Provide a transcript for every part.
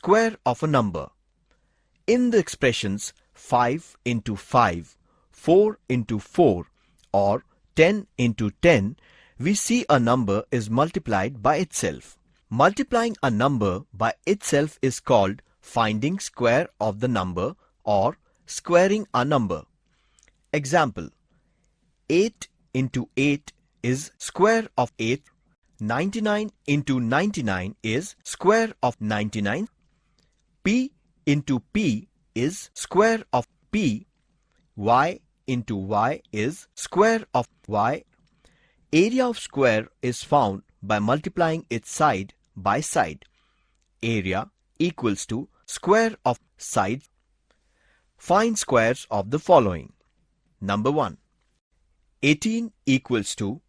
square of a number. In the expressions 5 into 5, 4 into 4 or 10 into 10, we see a number is multiplied by itself. Multiplying a number by itself is called finding square of the number or squaring a number. Example: 8 into 8 is square of 8. 99 into 99 is square of 99. P into P is square of P. Y into Y is square of Y. Area of square is found by multiplying its side by side. Area equals to square of sides. Find squares of the following. Number 1. 18 equals to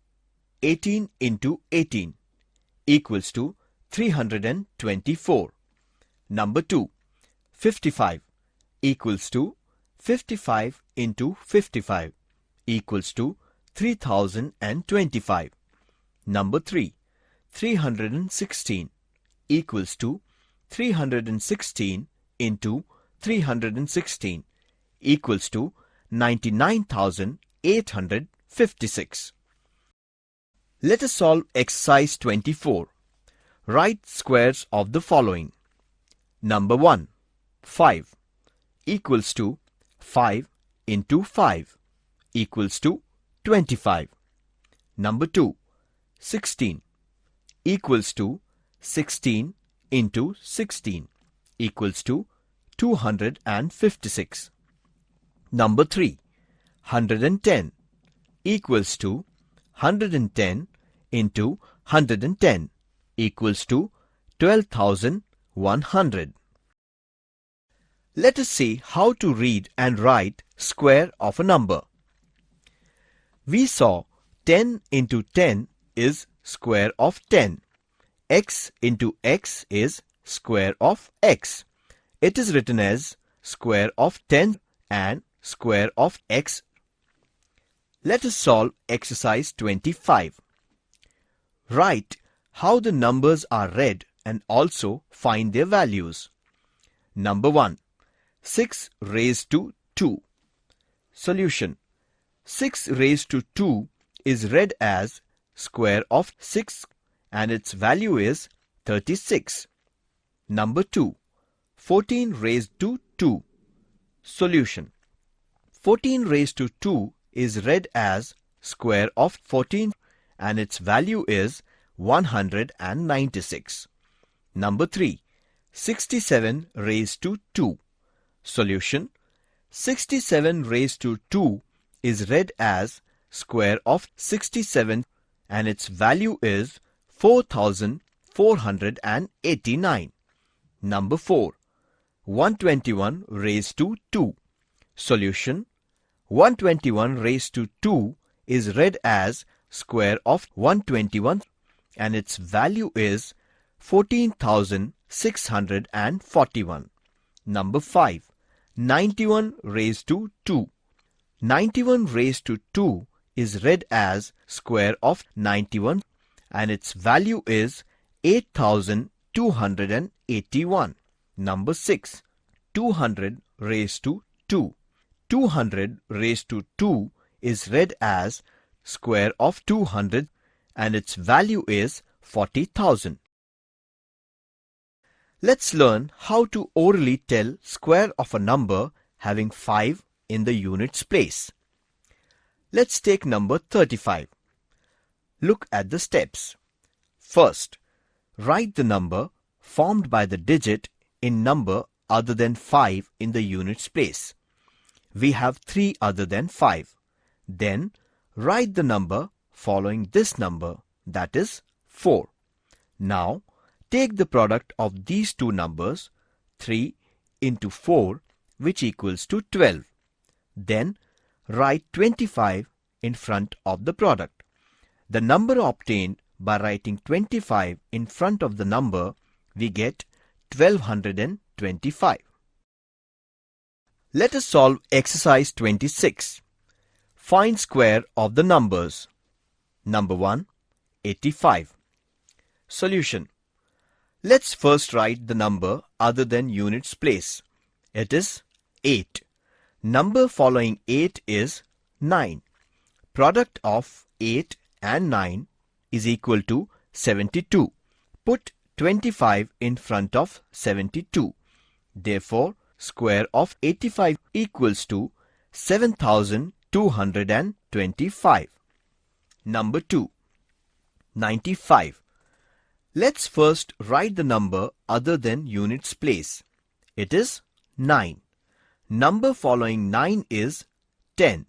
18 into 18 equals to 324. Number 2. 55 equals to 55 into 55 equals to 3025. Number 3. 316 equals to 316 into 316 equals to 99,856. Let us solve exercise 24. Write squares of the following. Number 1. 5 equals to 5 into 5 equals to 25. Number 2. 16 equals to 16 into 16 equals to 256. Number 3. 110 equals to 110 into 110 equals to 12,100. Let us see how to read and write square of a number. We saw 10 into 10 is square of 10. X into x is square of x. It is written as square of 10 and square of x. Let us solve exercise 25. Write how the numbers are read and also find their values. Number 1. 6 raised to 2. Solution: 6 raised to 2 is read as square of 6 and its value is 36. Number 2. 14 raised to 2. Solution: 14 raised to 2 is read as square of 14 and its value is 196. Number 3. 67 raised to 2. Solution: 67 raised to 2 is read as square of 67 and its value is 4,489. Number 4. 121 raised to 2. Solution: 121 raised to 2 is read as square of 121 and its value is 14,641. Number 5. 91 raised to 2. 91 raised to 2 is read as square of 91 and its value is 8,281. Number 6. 200 raised to 2. 200 raised to 2 is read as square of 200 and its value is 40,000. Let's learn how to orally tell square of a number having 5 in the units place. Let's take number 35. Look at the steps. First, write the number formed by the digit in number other than 5 in the units place. We have 3 other than 5. Then, write the number following this number, that is 4. Now, take the product of these two numbers, 3 into 4, which equals to 12. Then, write 25 in front of the product. The number obtained by writing 25 in front of the number, we get 1225. Let us solve exercise 26. Find square of the numbers. Number 1. 85. Solution. Let's first write the number other than units place. It is 8. Number following 8 is 9. Product of 8 and 9 is equal to 72. Put 25 in front of 72. Therefore, square of 85 equals to 7225. Number 2. 95. Let's first write the number other than units place. It is 9. Number following 9 is 10.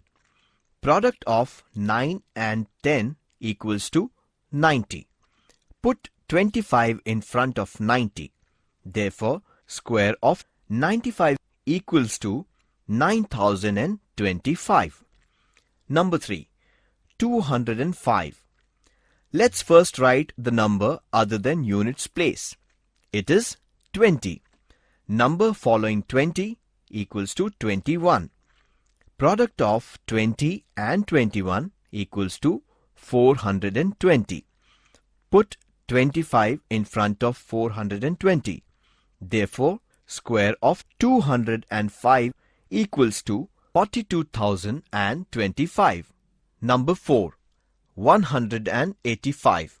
Product of 9 and 10 equals to 90. Put 25 in front of 90. Therefore, square of 95 equals to 9025. Number 3. 205. Let's first write the number other than units place. It is 20. Number following 20 equals to 21. Product of 20 and 21 equals to 420. Put 25 in front of 420. Therefore, square of 205 equals to 42,025. Number 4. 185.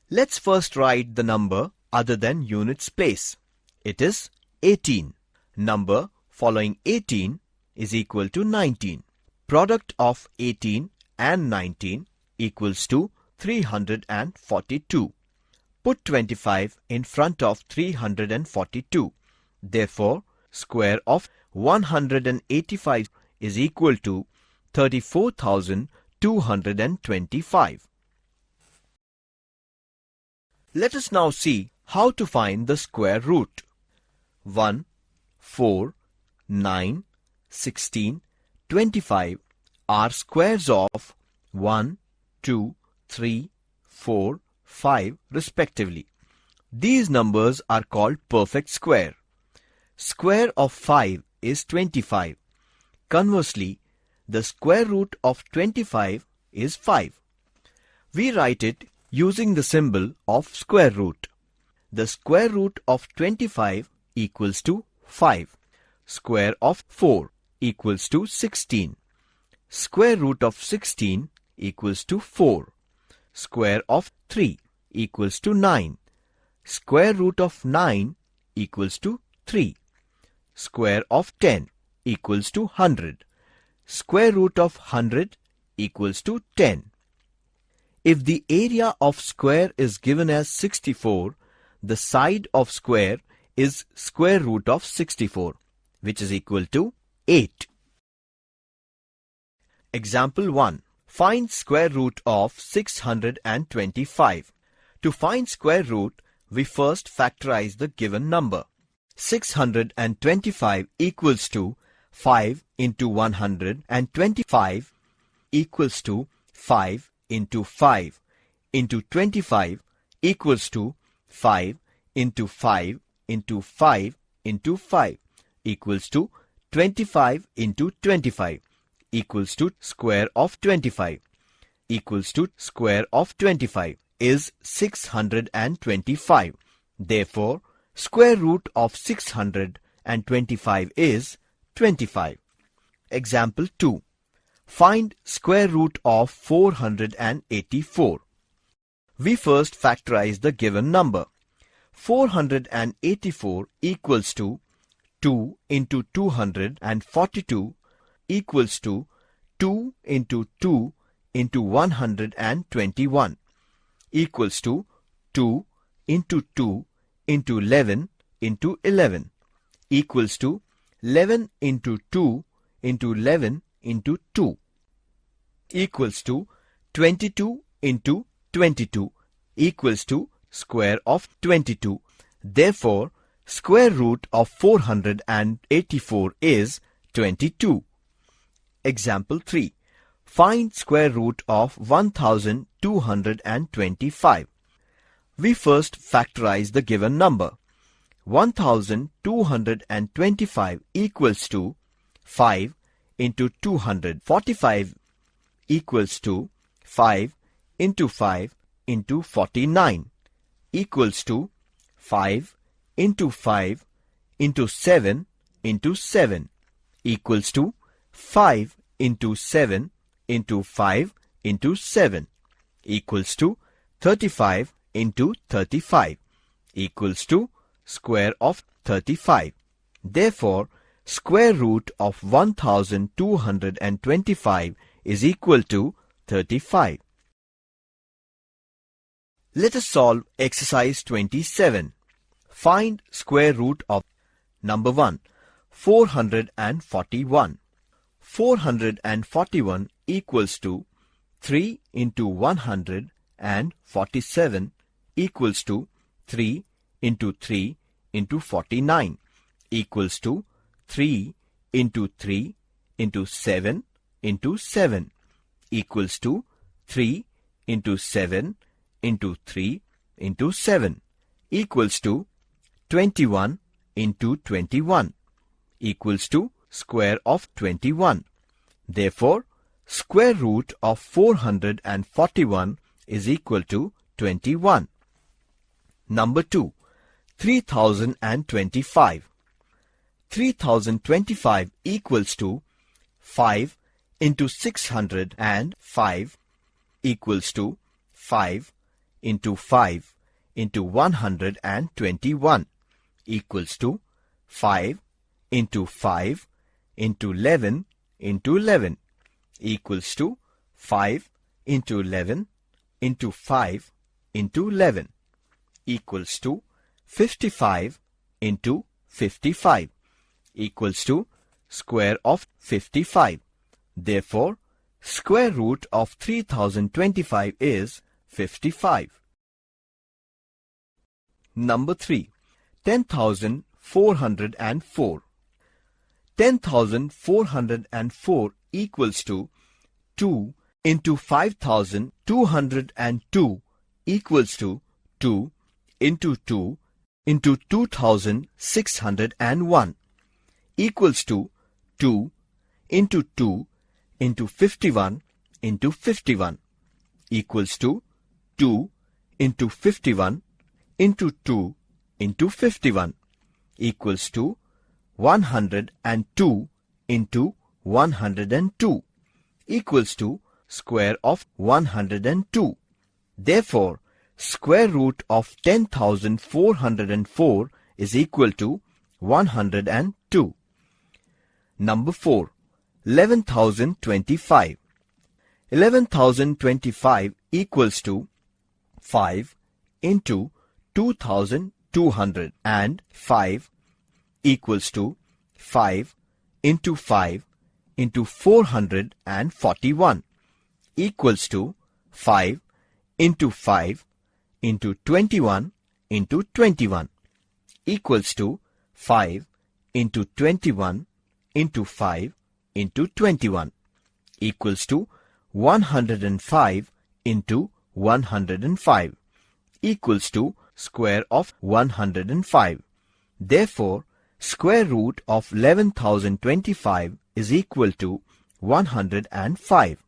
Let's first write the number other than units place. It is 18. Number following 18 is equal to 19. Product of 18 and 19 equals to 342. Put 25 in front of 342. Therefore, square of 185 is equal to 34,225. Let us now see how to find the square root. 1, 4, 9, 16, 25 are squares of 1, 2, 3, 4, 5 respectively. These numbers are called perfect square. Square of 5 is 25. Conversely, the square root of 25 is 5. We write it using the symbol of square root. The square root of 25 equals to 5. Square of 4 equals to 16. Square root of 16 equals to 4. Square of 3 equals to 9. Square root of 9 equals to 3. Square of 10 equals to 100. Square root of 100 equals to 10. If the area of square is given as 64, the side of square is square root of 64, which is equal to 8. Example 1. Find square root of 625. To find square root, we first factorize the given number. 625 equals to 5 into 125 equals to 5 into 5 into 25 equals to 5 into 5 into 5 into 5 equals to 25 into 25 equals to square of 25 equals to square of 25 is 625. Therefore, square root of 625 is 25. Example 2. Find square root of 484. We first factorize the given number. 484 equals to 2 into 242 equals to 2 into 2 into 121 equals to 2 into 2 into 11 into 11 equals to 11 into 2 into 11 into 2 equals to 22 into 22 equals to square of 22. Therefore, square root of 484 is 22. Example 3. Find square root of 1225. We first factorize the given number. 1225 equals to 5 into 245 equals to 5 into 5 into 49 equals to 5 into 5 into 7 into 7 equals to 5 into 7 into 5 into 7 equals to 35 into 35 equals to square of 35. Therefore, square root of 1225 is equal to 35. Let us solve exercise 27. Find square root of number 1, 441. 441 equals to 3 into 147 equals to 3 into 3 into 49 equals to 3 into 3 into 7 into 7 equals to 3 into 7 into 3 into 7 equals to 21 into 21 equals to square of 21. Therefore, square root of 441 is equal to 21. Number 2. 3025. 3025 equals to 5 into 605 equals to 5 into 5 into 121 equals to 5 into 5 into 11 into 11 equals to 5 into 11 into 5 into 11 equals to 55 into 55 equals to square of 55. Therefore, square root of 3025 is 55. Number 3. 10,404. 10,404 equals to 2 into 5,202 equals to 2 into 2 into 2,601 equals to 2 into 2 into 51 into 51 equals to 2 into 51 into 2 into 51 equals to 102 into 102 equals to square of 102. Therefore, square root of 10,404 is equal to 102. Number 4. 11,025. 11,025 equals to 5 into 2,205 equals to 5 into 5 into 441 equals to 5 into 5 into 21 into 21 equals to 5 into 21 into 5 into 21 equals to 105 into 105 equals to square of 105. Therefore, square root of 11,025 is equal to 105.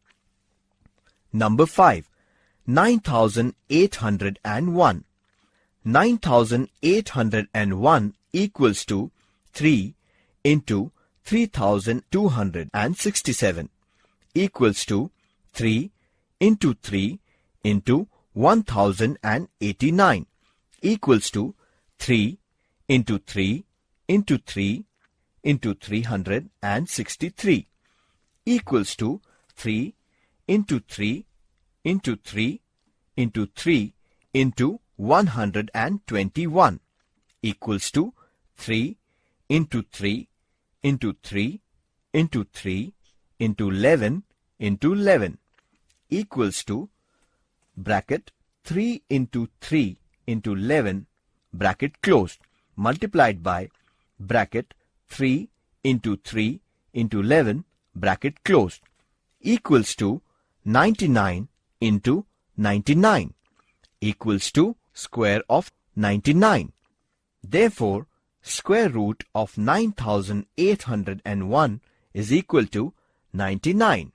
Number 5. 9,801. 9,801 equals to 3 into 3,267 equals to 3 into 3 into 1,089 equals to 3 into 3 into 3 into 363 equals to 3 into 3 into 3 into 3 into 121 equals to 3 into 3 into 3 into 3 into 11 into 11 equals to bracket 3 into 3 into 11 bracket closed multiplied by bracket 3 into 3 into 11 bracket closed equals to 99 into 99 equals to square of 99. Therefore, square root of 9,801 is equal to 99.